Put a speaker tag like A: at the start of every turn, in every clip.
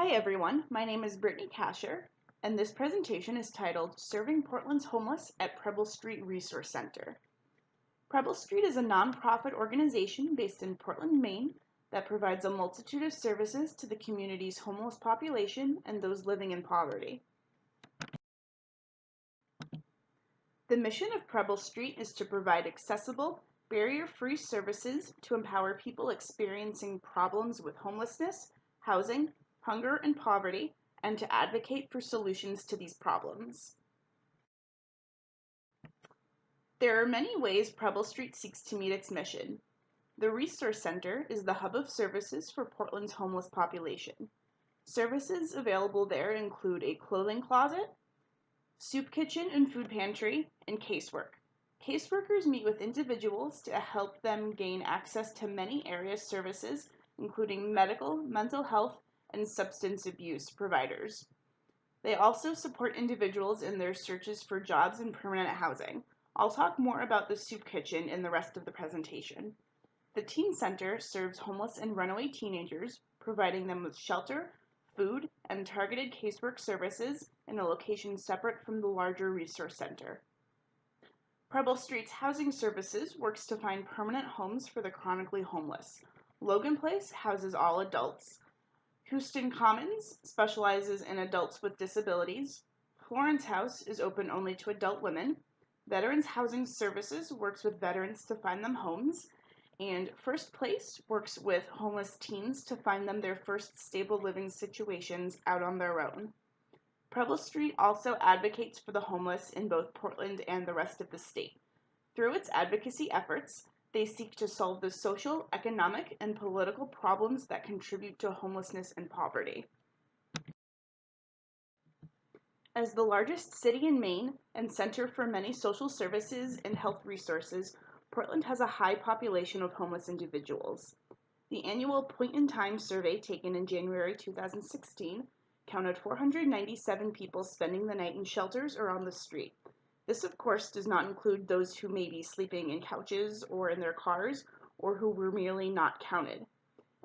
A: Hi everyone, my name is Brittany Kasher, and this presentation is titled Serving Portland's Homeless at Preble Street Resource Center. Preble Street is a nonprofit organization based in Portland, Maine that provides a multitude of services to the community's homeless population and those living in poverty. The mission of Preble Street is to provide accessible, barrier-free services to empower people experiencing problems with homelessness, housing, hunger, and poverty, and to advocate for solutions to these problems. There are many ways Preble Street seeks to meet its mission. The Resource Center is the hub of services for Portland's homeless population. Services available there include a clothing closet, soup kitchen and food pantry, and casework. Caseworkers meet with individuals to help them gain access to many area services, including medical, mental health, and substance abuse providers. They also support individuals in their searches for jobs and permanent housing. I'll talk more about the soup kitchen in the rest of the presentation. The Teen Center serves homeless and runaway teenagers, providing them with shelter, food, and targeted casework services in a location separate from the larger resource center. Preble Street's housing services works to find permanent homes for the chronically homeless. Logan Place houses all adults. Houston Commons specializes in adults with disabilities. Florence House is open only to adult women. Veterans Housing Services works with veterans to find them homes. And First Place works with homeless teens to find them their first stable living situations out on their own. Preble Street also advocates for the homeless in both Portland and the rest of the state. Through its advocacy efforts, they seek to solve the social, economic, and political problems that contribute to homelessness and poverty. As the largest city in Maine and center for many social services and health resources, Portland has a high population of homeless individuals. The annual point-in-time survey taken in January 2016 counted 497 people spending the night in shelters or on the street. This, of course, does not include those who may be sleeping in couches or in their cars, or who were merely not counted.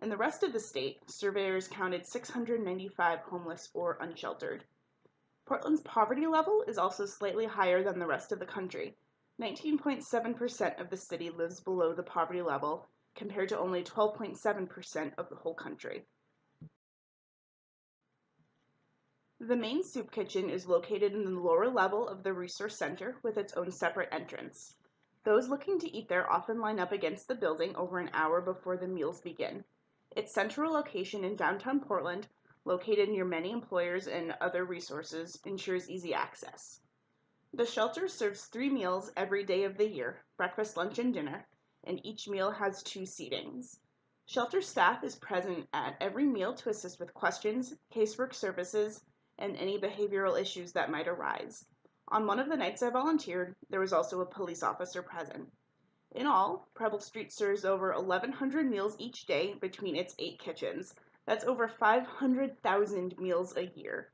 A: In the rest of the state, surveyors counted 695 homeless or unsheltered. Portland's poverty level is also slightly higher than the rest of the country. 19.7% of the city lives below the poverty level, compared to only 12.7% of the whole country. The main soup kitchen is located in the lower level of the Resource Center with its own separate entrance. Those looking to eat there often line up against the building over an hour before the meals begin. Its central location in downtown Portland, located near many employers and other resources, ensures easy access. The shelter serves 3 meals every day of the year, breakfast, lunch, and dinner, and each meal has 2 seatings. Shelter staff is present at every meal to assist with questions, casework services, and any behavioral issues that might arise. On one of the nights I volunteered, there was also a police officer present. In all, Preble Street serves over 1,100 meals each day between its 8 kitchens. That's over 500,000 meals a year.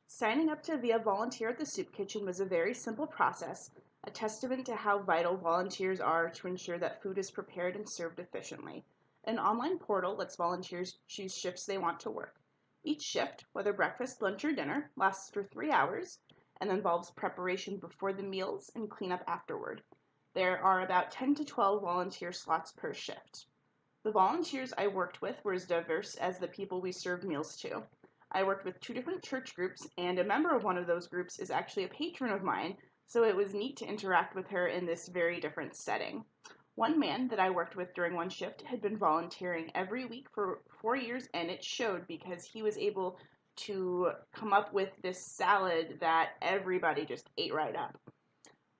A: Signing up to be a volunteer at the soup kitchen was a very simple process, a testament to how vital volunteers are to ensure that food is prepared and served efficiently. An online portal lets volunteers choose shifts they want to work. Each shift, whether breakfast, lunch, or dinner, lasts for 3 hours and involves preparation before the meals and cleanup afterward. There are about 10 to 12 volunteer slots per shift. The volunteers I worked with were as diverse as the people we served meals to. I worked with 2 different church groups, and a member of one of those groups is actually a patron of mine, so it was neat to interact with her in this very different setting. One man that I worked with during one shift had been volunteering every week for 4 years, and it showed because he was able to come up with this salad that everybody just ate right up.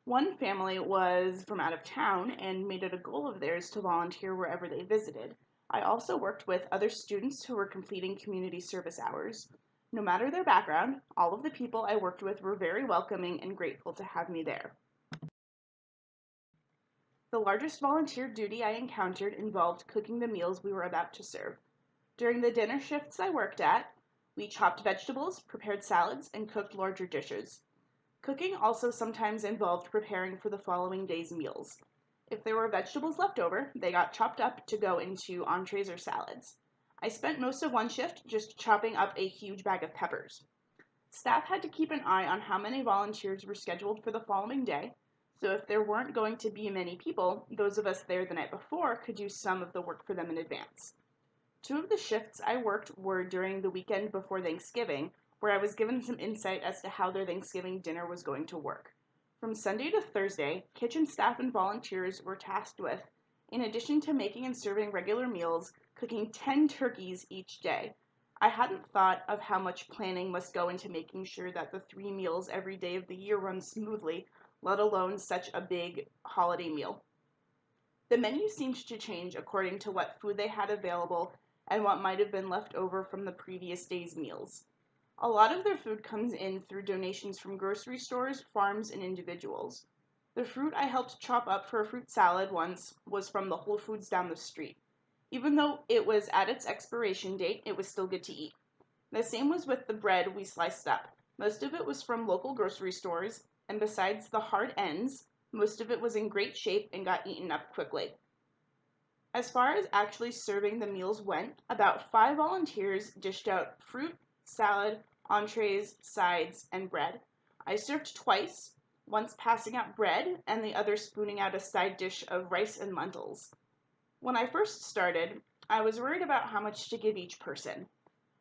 A: One family was from out of town and made it a goal of theirs to volunteer wherever they visited. I also worked with other students who were completing community service hours. No matter their background, all of the people I worked with were very welcoming and grateful to have me there. The largest volunteer duty I encountered involved cooking the meals we were about to serve. During the dinner shifts I worked at, we chopped vegetables, prepared salads, and cooked larger dishes. Cooking also sometimes involved preparing for the following day's meals. If there were vegetables left over, they got chopped up to go into entrees or salads. I spent most of one shift just chopping up a huge bag of peppers. Staff had to keep an eye on how many volunteers were scheduled for the following day, so if there weren't going to be many people, those of us there the night before could do some of the work for them in advance. Two of the shifts I worked were during the weekend before Thanksgiving, where I was given some insight as to how their Thanksgiving dinner was going to work. From Sunday to Thursday, kitchen staff and volunteers were tasked with, in addition to making and serving regular meals, cooking 10 turkeys each day. I hadn't thought of how much planning must go into making sure that the 3 meals every day of the year run smoothly, let alone such a big holiday meal. The menu seemed to change according to what food they had available and what might have been left over from the previous day's meals. A lot of their food comes in through donations from grocery stores, farms, and individuals. The fruit I helped chop up for a fruit salad once was from the Whole Foods down the street. Even though it was at its expiration date, it was still good to eat. The same was with the bread we sliced up. Most of it was from local grocery stores, and besides the hard ends, most of it was in great shape and got eaten up quickly. As far as actually serving the meals went, about 5 volunteers dished out fruit, salad, entrees, sides, and bread. I served twice, once passing out bread and the other spooning out a side dish of rice and lentils. When I first started, I was worried about how much to give each person.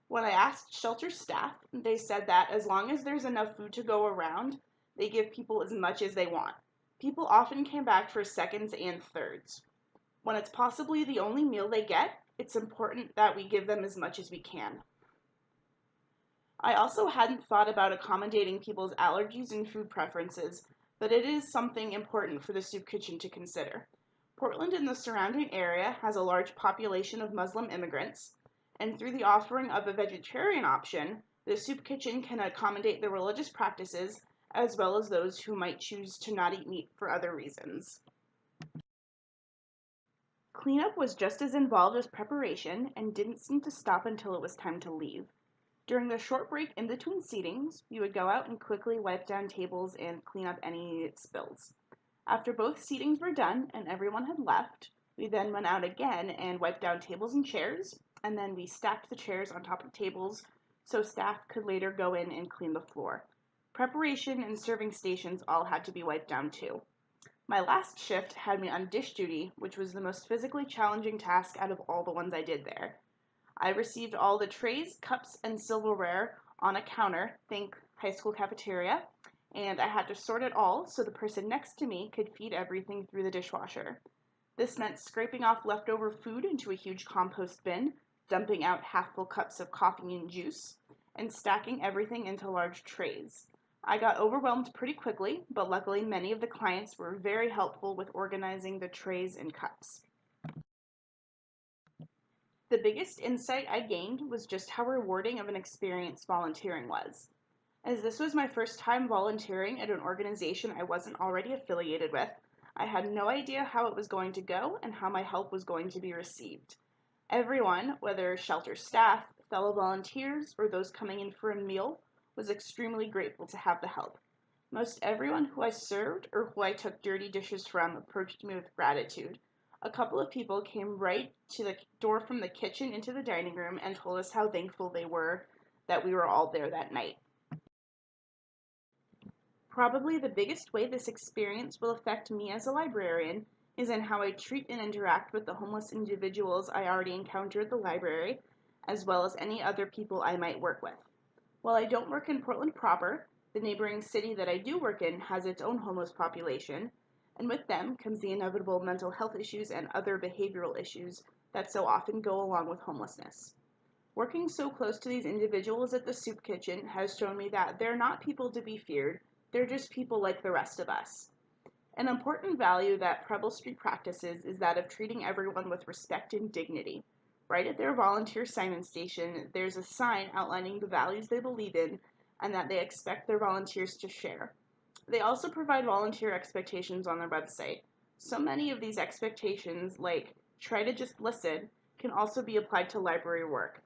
A: When I asked shelter staff, they said that as long as there's enough food to go around, they give people as much as they want. People often came back for seconds and thirds. When it's possibly the only meal they get, it's important that we give them as much as we can. I also hadn't thought about accommodating people's allergies and food preferences, but it is something important for the soup kitchen to consider. Portland and the surrounding area has a large population of Muslim immigrants, and through the offering of a vegetarian option, the soup kitchen can accommodate the religious practices as well as those who might choose to not eat meat for other reasons. Cleanup was just as involved as preparation and didn't seem to stop until it was time to leave. During the short break in between seatings, we would go out and quickly wipe down tables and clean up any spills. After both seatings were done and everyone had left, we then went out again and wiped down tables and chairs, and then we stacked the chairs on top of tables so staff could later go in and clean the floor. Preparation and serving stations all had to be wiped down too. My last shift had me on dish duty, which was the most physically challenging task out of all the ones I did there. I received all the trays, cups, and silverware on a counter, think high school cafeteria, and I had to sort it all so the person next to me could feed everything through the dishwasher. This meant scraping off leftover food into a huge compost bin, dumping out half-full cups of coffee and juice, and stacking everything into large trays. I got overwhelmed pretty quickly, but luckily many of the clients were very helpful with organizing the trays and cups. The biggest insight I gained was just how rewarding of an experience volunteering was. As this was my first time volunteering at an organization I wasn't already affiliated with, I had no idea how it was going to go and how my help was going to be received. Everyone, whether shelter staff, fellow volunteers, or those coming in for a meal, was extremely grateful to have the help. Most everyone who I served or who I took dirty dishes from approached me with gratitude. A couple of people came right to the door from the kitchen into the dining room and told us how thankful they were that we were all there that night. Probably the biggest way this experience will affect me as a librarian is in how I treat and interact with the homeless individuals I already encounter at the library, as well as any other people I might work with. While I don't work in Portland proper, the neighboring city that I do work in has its own homeless population, and with them comes the inevitable mental health issues and other behavioral issues that so often go along with homelessness. Working so close to these individuals at the soup kitchen has shown me that they're not people to be feared, they're just people like the rest of us. An important value that Preble Street practices is that of treating everyone with respect and dignity. Right at their volunteer sign-in station, there's a sign outlining the values they believe in and that they expect their volunteers to share. They also provide volunteer expectations on their website. So many of these expectations, like try to just listen, can also be applied to library work.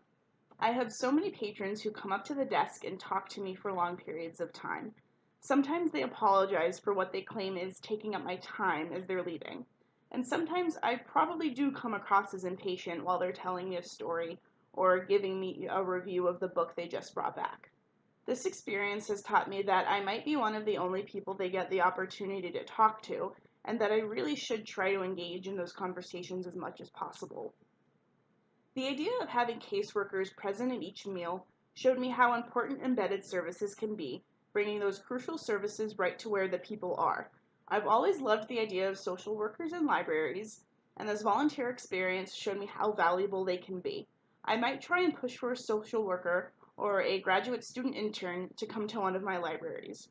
A: I have so many patrons who come up to the desk and talk to me for long periods of time. Sometimes they apologize for what they claim is taking up my time as they're leaving. And sometimes I probably do come across as impatient while they're telling me a story or giving me a review of the book they just brought back. This experience has taught me that I might be one of the only people they get the opportunity to talk to, and that I really should try to engage in those conversations as much as possible. The idea of having caseworkers present at each meal showed me how important embedded services can be, bringing those crucial services right to where the people are. I've always loved the idea of social workers in libraries, and this volunteer experience showed me how valuable they can be. I might try and push for a social worker or a graduate student intern to come to one of my libraries.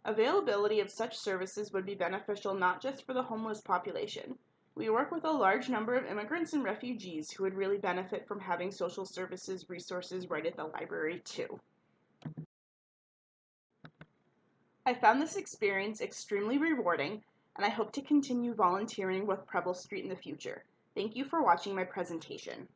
A: Availability of such services would be beneficial not just for the homeless population. We work with a large number of immigrants and refugees who would really benefit from having social services resources right at the library too. I found this experience extremely rewarding, and I hope to continue volunteering with Preble Street in the future. Thank you for watching my presentation.